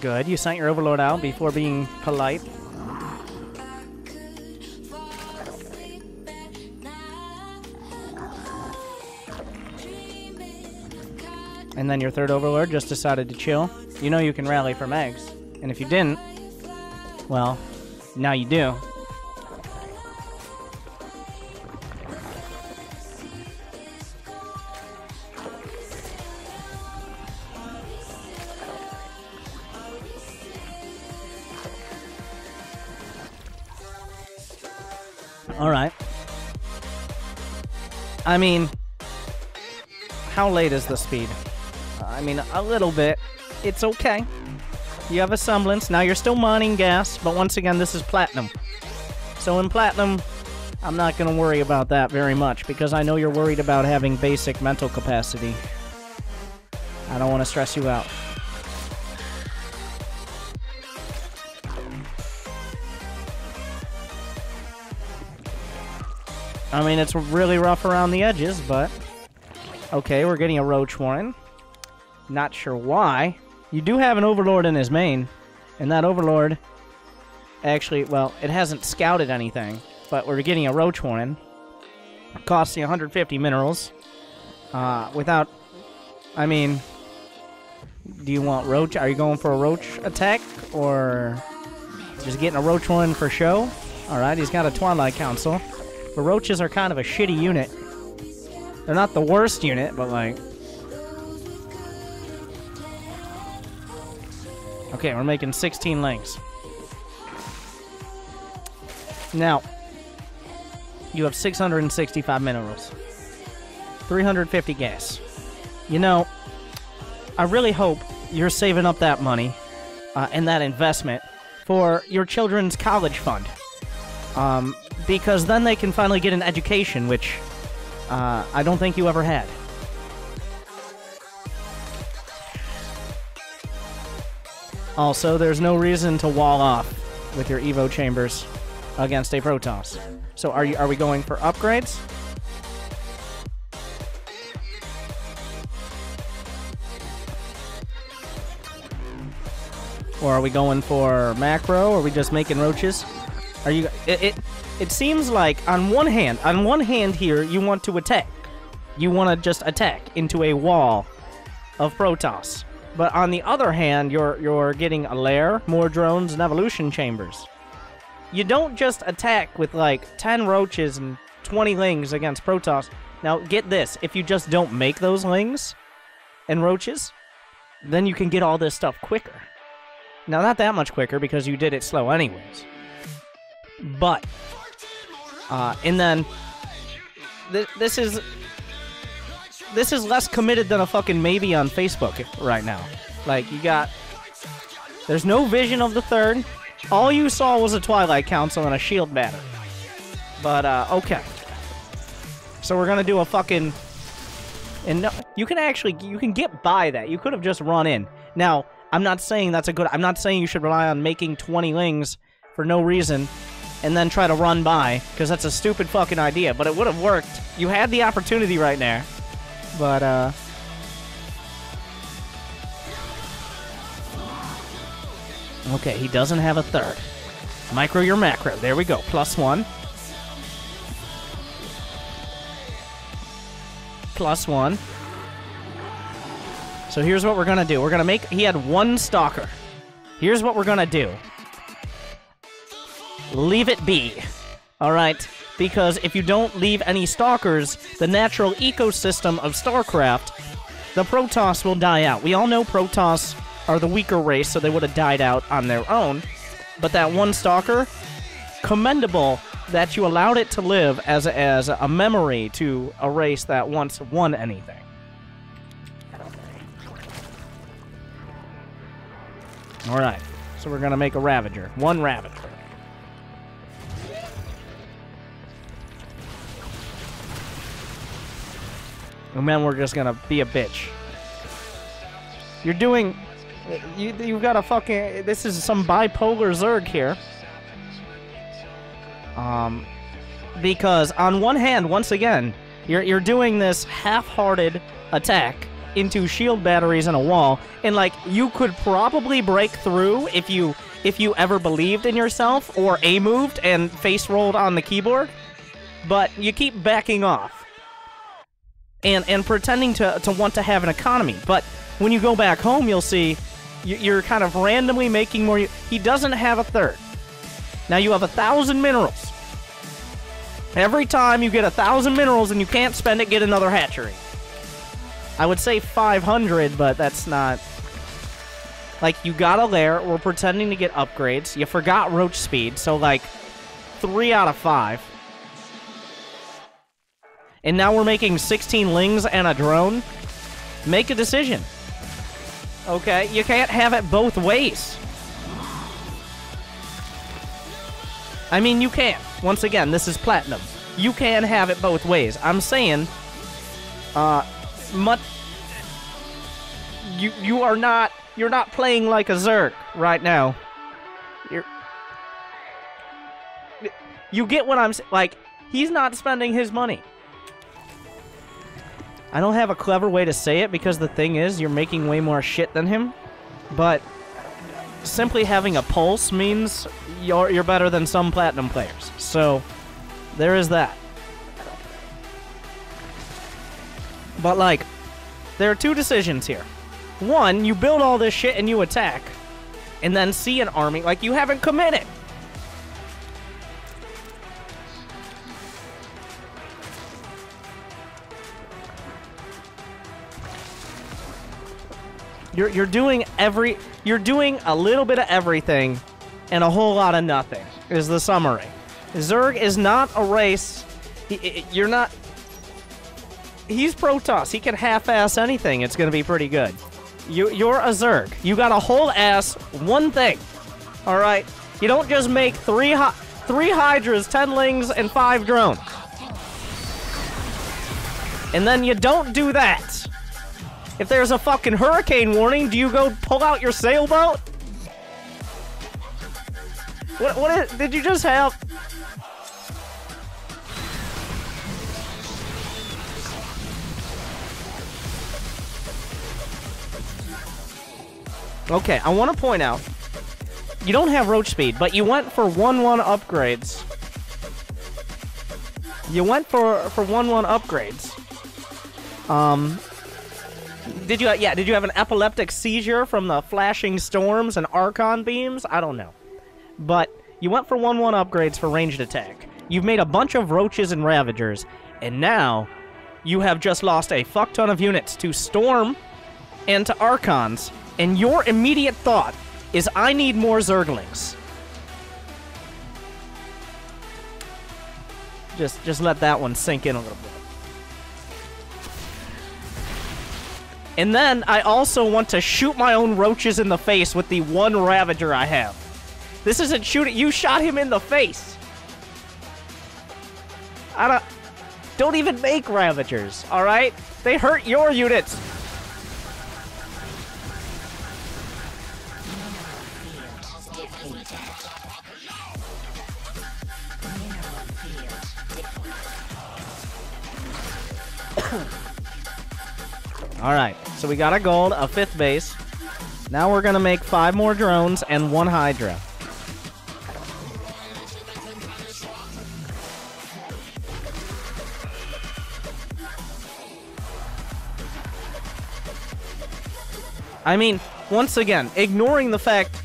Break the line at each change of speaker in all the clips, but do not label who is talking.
Good, you sent your overlord out before being polite. And then your third overlord just decided to chill. You know you can rally from eggs. And if you didn't, well, now you do. Alright. I mean, how late is the speed? I mean, a little bit. It's okay. You have a semblance. Now you're still mining gas, but once again, this is platinum. So in platinum, I'm not going to worry about that very much, because I know you're worried about having basic mental capacity. I don't want to stress you out. I mean, it's really rough around the edges, but... Okay, we're getting a roach warren. Not sure why. You do have an overlord in his main, and that overlord... Actually, well, it hasn't scouted anything, but we're getting a roach warren. Costs you 150 minerals. Without... I mean... Do you want roach? Are you going for a roach attack, or... Just getting a roach warren for show? Alright, he's got a Twilight Council. The roaches are kind of a shitty unit. They're not the worst unit, but like... Okay, we're making 16 links. Now, you have 665 minerals. 350 gas. You know, I really hope you're saving up that money and that investment for your children's college fund. Because then they can finally get an education, which I don't think you ever had. Also, there's no reason to wall off with your Evo chambers against a Protoss. So are we going for upgrades? Or are we going for macro? Or are we just making roaches? Are you... It seems like, on one hand here, you want to attack. You want to just attack into a wall of Protoss. But on the other hand, you're getting a lair, more drones, and evolution chambers. You don't just attack with, like, 10 roaches and 20 lings against Protoss. Now, get this. If you just don't make those lings and roaches, then you can get all this stuff quicker. Now, not that much quicker, because you did it slow anyways. But... and then, this is less committed than a fucking maybe on Facebook right now. Like, you got, there's no vision of the third. All you saw was a Twilight Council and a shield battery. But, okay. So we're gonna do a fucking, and no, you can get by that. You could have just run in. Now, I'm not saying that's a good, I'm not saying you should rely on making 20 lings for no reason, and then try to run by, because that's a stupid fucking idea, but it would have worked. You had the opportunity right there. But, okay, he doesn't have a third. Micro your macro. There we go. +1. +1. So here's what we're gonna do. We're gonna make... He had 1 stalker. Here's what we're gonna do. Leave it be. Alright? Because if you don't leave any stalkers, the natural ecosystem of StarCraft, the Protoss will die out. We all know Protoss are the weaker race, so they would have died out on their own. But that 1 stalker, commendable that you allowed it to live as a memory to a race that once won anything. Alright, so we're gonna make a Ravager. 1 Ravager. And then we're just gonna be a bitch. You're doing... You've got a fucking... This is some bipolar Zerg here. Because on one hand, once again, you're doing this half-hearted attack into shield batteries and a wall, and, like, you could probably break through if you ever believed in yourself or A-moved and face-rolled on the keyboard, but you keep backing off and pretending to want to have an economy. But when you go back home, you'll see you're kind of randomly making more. He doesn't have a third. Now you have 1,000 minerals. Every time you get 1,000 minerals and you can't spend it, get another hatchery. I would say 500, but that's not... Like, you got a lair, we're pretending to get upgrades. You forgot roach speed, so, like, 3 out of 5. And now we're making 16 lings and a drone. Make a decision. Okay? You can't have it both ways. I mean, you can. Once again, this is platinum. You can have it both ways. I'm saying, you're not playing like a Zerg right now. You get what I'm saying? Like, he's not spending his money. I don't have a clever way to say it because the thing is, you're making way more shit than him. But simply having a pulse means you're better than some platinum players. So, there is that. But, like, there are two decisions here. One, you build all this shit and you attack, and then see an army. Like, you haven't committed. You're doing a little bit of everything and a whole lot of nothing, is the summary. Zerg is not a race. You're not... He's Protoss. He can half-ass anything. It's going to be pretty good. You're a Zerg. You got to hold-ass one thing. Alright? You don't just make 3 Hydras, 10 Lings, and 5 drones. And then you don't do that. If there's a fucking hurricane warning, do you go pull out your sailboat? Did you just have... Okay, I want to point out, you don't have roach speed, but you went for 1-1 upgrades. You went for 1-1 upgrades. Did you have an epileptic seizure from the flashing storms and Archon beams? I don't know. But you went for 1-1 upgrades for ranged attack. You've made a bunch of roaches and ravagers, and now you have just lost a fuck ton of units to Storm and to Archons, and your immediate thought is, I need more Zerglings. Just let that one sink in a little bit. And then, I also want to shoot my own roaches in the face with the one Ravager I have. This isn't shooting. You shot him in the face. Don't even make Ravagers, alright? They hurt your units. Alright, so we got a gold, a 5th base. Now we're gonna make 5 more drones and 1 Hydra. I mean, once again, ignoring the fact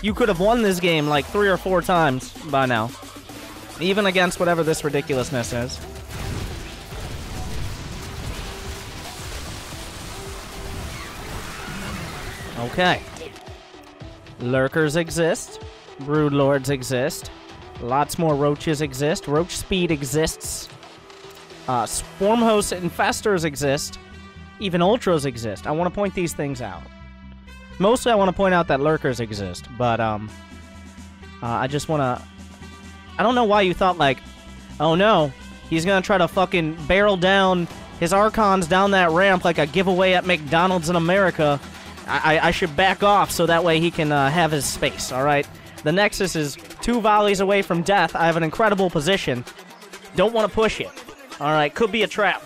you could have won this game like 3 or 4 times by now. Even against whatever this ridiculousness is. Okay. Lurkers exist. Broodlords exist. Lots more roaches exist. Roach speed exists. Swarm hosts and infestors exist. Even ultras exist. I want to point these things out. Mostly I want to point out that lurkers exist, but I just want to... I don't know why you thought, like, oh no, he's gonna try to fucking barrel down his Archons down that ramp like a giveaway at McDonald's in America. I should back off so that way he can have his space, alright? The Nexus is 2 volleys away from death. I have an incredible position. Don't want to push it. Alright, could be a trap.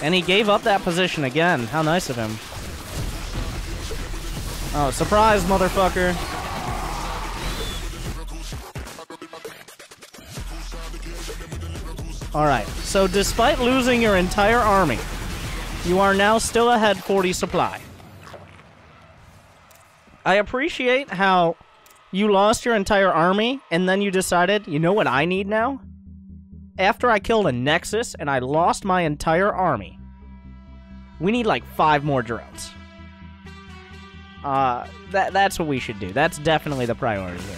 And he gave up that position again. How nice of him. Oh, surprise, motherfucker. Alright, so despite losing your entire army, you are now still ahead 40 supply. I appreciate how you lost your entire army, and then you decided, you know what I need now? After I killed a Nexus and I lost my entire army, we need like 5 more drones. That's what we should do. That's definitely the priority here.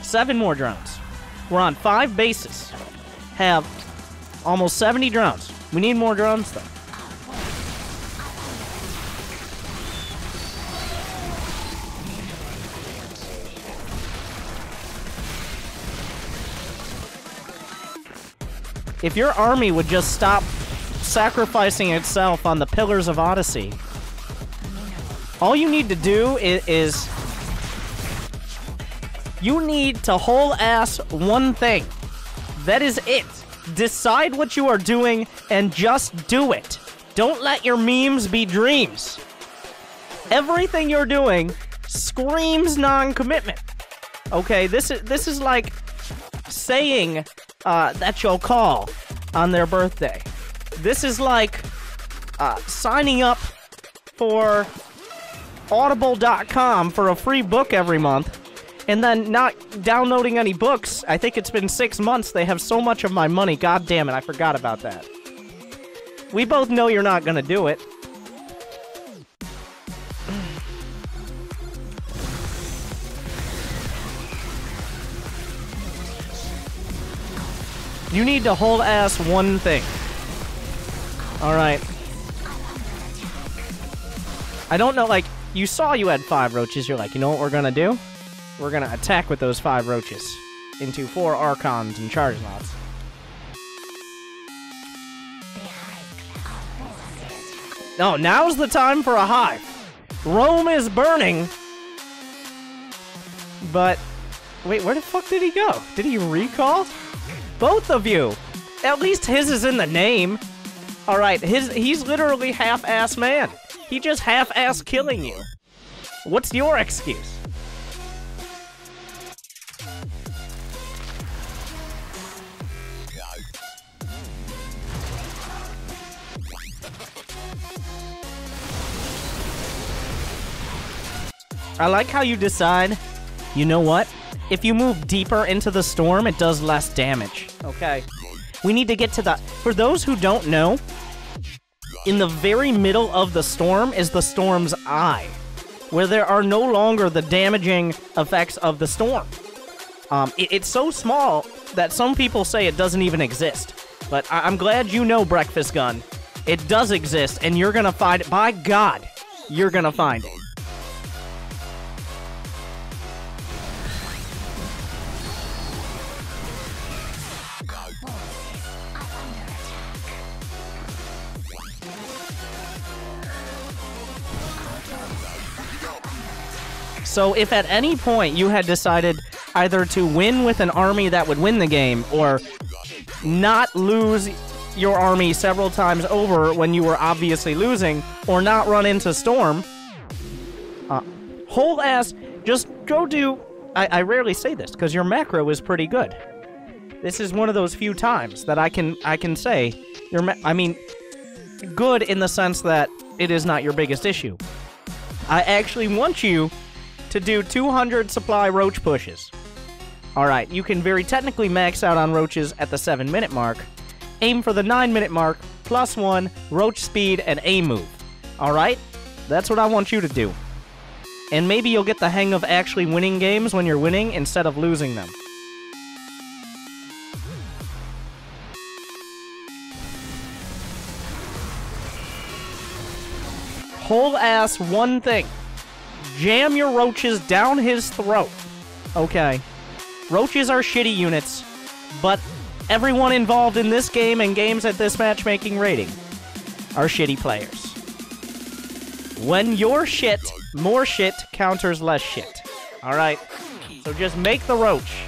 Seven more drones. We're on 5 bases. Have almost 70 drones. We need more drones, though. If your army would just stop sacrificing itself on the Pillars of Odyssey, all you need to do is you need to whole ass one thing. That is it. Decide what you are doing and just do it. Don't let your memes be dreams. Everything you're doing screams non-commitment. Okay, this is like saying that you'll call on their birthday. This is like signing up for Audible.com for a free book every month and then not downloading any books. I think it's been 6 months. They have so much of my money. God damn it, I forgot about that. We both know you're not gonna do it. You need to whole ass one thing. Alright. I don't know, like, you saw you had 5 roaches. You're like, you know what we're gonna do? We're gonna attack with those 5 roaches into 4 Archons and Charge Lots. No, now's the time for a hive. Rome is burning. But, wait, where the fuck did he go? Did he recall? Both of you! At least his is in the name. Alright, he's literally half-ass man. He just half-ass killing you. What's your excuse? I like how you decide, you know what? If you move deeper into the storm, it does less damage. Okay. We need to get to the... For those who don't know, in the very middle of the storm is the storm's eye, where there are no longer the damaging effects of the storm. It's so small that some people say it doesn't even exist. But I'm glad you know, Breakfast Gun. It does exist, and you're gonna find it. By God, you're gonna find it. So if at any point you had decided either to win with an army that would win the game, or not lose your army several times over when you were obviously losing, or not run into storm, whole ass, just go do... I rarely say this, because your macro is pretty good. This is one of those few times that I can say, I mean, good in the sense that it is not your biggest issue. I actually want you to do 200 supply roach pushes. Alright, you can very technically max out on roaches at the 7-minute mark. Aim for the 9-minute mark, +1, roach speed, and A move. Alright? That's what I want you to do. And maybe you'll get the hang of actually winning games when you're winning instead of losing them. Whole ass one thing. Jam your roaches down his throat. Okay. Roaches are shitty units, but everyone involved in this game and games at this matchmaking rating are shitty players. When you're shit, more shit counters less shit. Alright? So just make the roach.